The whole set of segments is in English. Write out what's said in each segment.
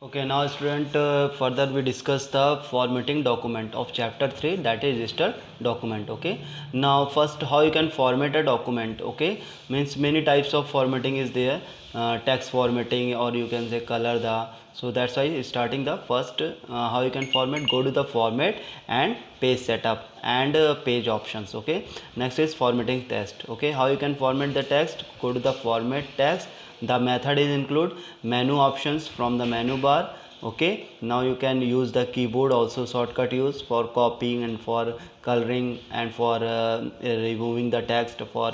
Okay, now student, further we discuss the formatting document of chapter 3, that is register document. Okay, now first how you can format a document. Okay, means many types of formatting is there, text formatting, or you can say color the. So that's why starting the first, how you can format, go to the format and page setup and page options. Okay, next is formatting text. Okay, how you can format the text, go to the format text. The method is include menu options from the menu bar. Okay, now you can use the keyboard also, shortcut use for copying and for coloring and for removing the text, for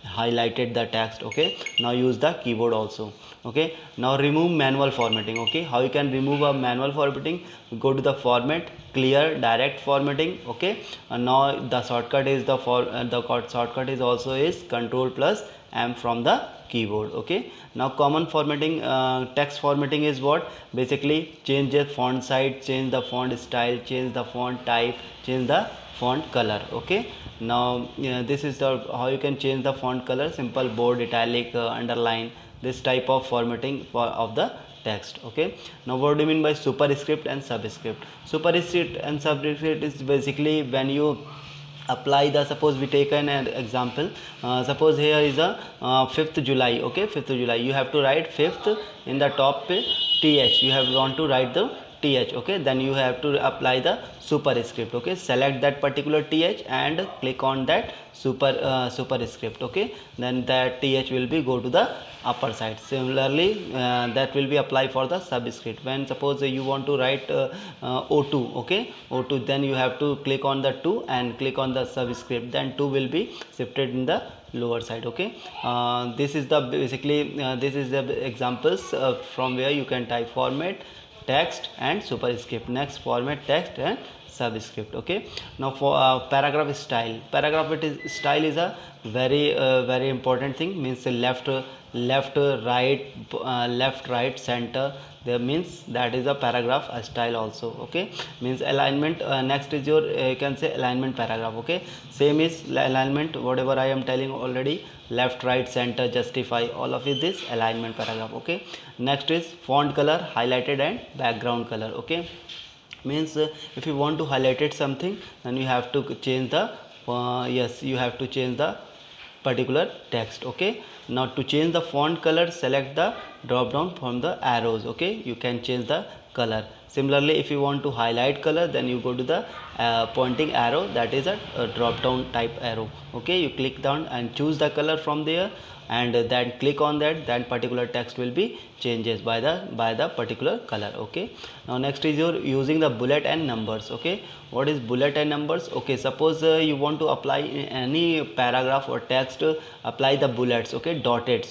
highlighted the text. Okay, now use the keyboard also. Okay, now remove manual formatting. Okay, how you can remove a manual formatting, go to the format, clear direct formatting. Okay, and now the shortcut is shortcut is also is control plus M from the keyboard. Okay, now common formatting, text formatting is what, basically change the font size, change the font style, change the font type, change the font color. Okay, now this is the how you can change the font color, simple, bold, italic, underline, this type of formatting of the text. Okay, now what do you mean by superscript and subscript? Superscript and subscript is basically when you apply the, suppose we take an example, suppose here is a 5th July. Okay, 5th July, you have to write 5th in the top th, you have want to write the th. Okay, then you have to apply the superscript. Okay, select that particular th and click on that superscript. Okay, then that th will be go to the upper side. Similarly, that will be applied for the subscript. When suppose you want to write o2. Okay, o2, then you have to click on the 2 and click on the subscript, then 2 will be shifted in the lower side. Okay, this is the basically this is the examples from where you can type format, text and superscript. Next, format text and subscript. Okay, now for paragraph style. Paragraph style is a very important thing, means left right center, there means that is a paragraph style also. Okay, means alignment, next is your you can say alignment paragraph. Okay, same is alignment, whatever I am telling already, left right center, justify, all of it, this alignment paragraph. Okay, next is font color, highlighted and background color. Okay, means if you want to highlight it something, then you have to change the yes, you have to change the particular text. Okay, now to change the font color, select the drop down from the arrows. Okay, you can change the color. Similarly, if you want to highlight color, then you go to the pointing arrow, that is a drop down type arrow. Okay, you click down and choose the color from there, and then click on that, then particular text will be changes by the particular color. Okay, now next is your using the bullet and numbers. Okay, what is bullet and numbers? Okay, suppose you want to apply any paragraph or text, apply the bullets. Okay, dotted,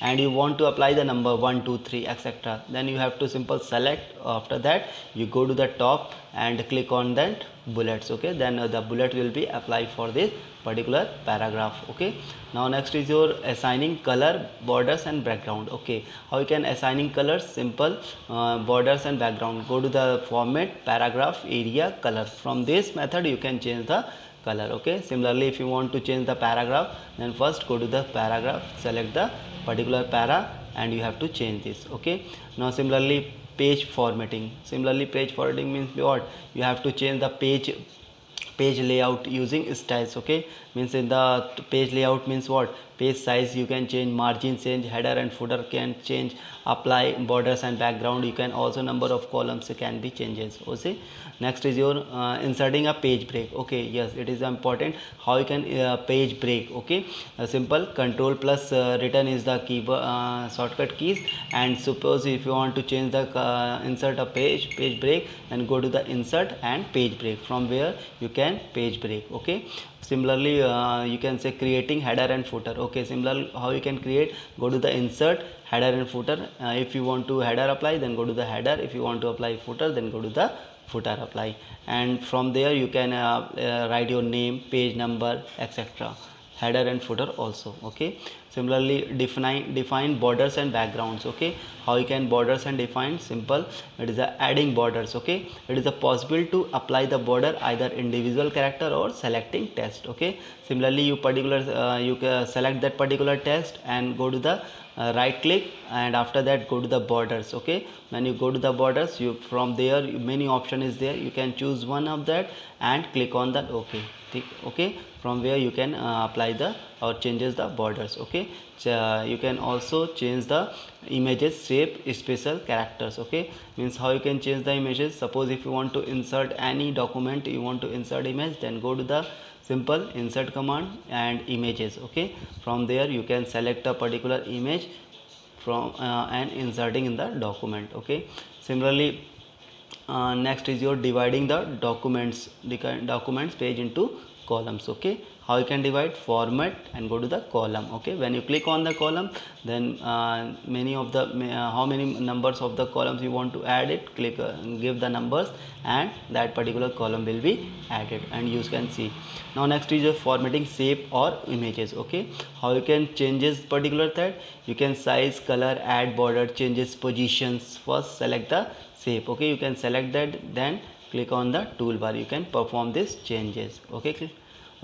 and you want to apply the number 1 2 3 etc., then you have to simple select. After that, you go to the top and click on that bullets. Okay, then the bullet will be applied for this particular paragraph. Okay, now next is your assigning color, borders and background. Okay, how you can assigning colors? Simple, borders and background, go to the format, paragraph, area, color. From this method you can change the color. Okay, similarly, if you want to change the paragraph, then first go to the paragraph, select the particular para and you have to change this. Okay, now similarly page formatting. Similarly, page formatting means what, you have to change the page layout using styles. Okay, means in the page layout means what, page size you can change, margin change, header and footer can change, apply borders and background, you can also number of columns can be changes. Okay, next is your inserting a page break. Okay, yes, it is important how you can page break. Okay, simple, control plus written is the keyboard shortcut keys, and suppose if you want to change the insert a page break, then go to the insert and page break, from where you can page break. Okay, similarly you can say creating header and footer. Okay, similarly how you can create, go to the insert, header and footer. If you want to header apply, then go to the header. If you want to apply footer, then go to the footer apply, and from there you can write your name, page number etc., header and footer also. Okay, Similarly, define borders and backgrounds. Okay, how you can borders and define? Simple. It is adding borders. Okay, it is possible to apply the border either individual character or selecting text. Okay, similarly, you can select that particular text and go to the right click, and after that go to the borders. Okay, when you go to the borders, you from there many option is there, you can choose one of that and click on that OK. Okay, from where you can apply the or changes the borders. Okay, you can also change the images shape special characters. Okay, means how you can change the images. Suppose if you want to insert any document, you want to insert image, then go to the simple insert command and images. Okay, from there you can select a particular image from and inserting in the document. Okay, similarly, next is your dividing the documents page into columns. Okay, how you can divide? Format and go to the column. Okay, when you click on the column, then many of the how many numbers of the columns you want to add it, click give the numbers, and that particular column will be added, and you can see. Now next is your formatting shape or images. Okay, how you can changes particular that? You can size, color, add border, changes positions. First select the shape. Okay, you can select that, then click on the toolbar, you can perform these changes. Okay,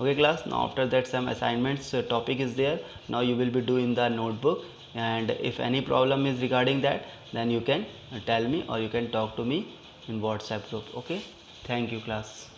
okay class, now after that some assignments topic is there. Now you will be doing the notebook, and if any problem is regarding that, then you can tell me or you can talk to me in WhatsApp group. Okay, thank you class.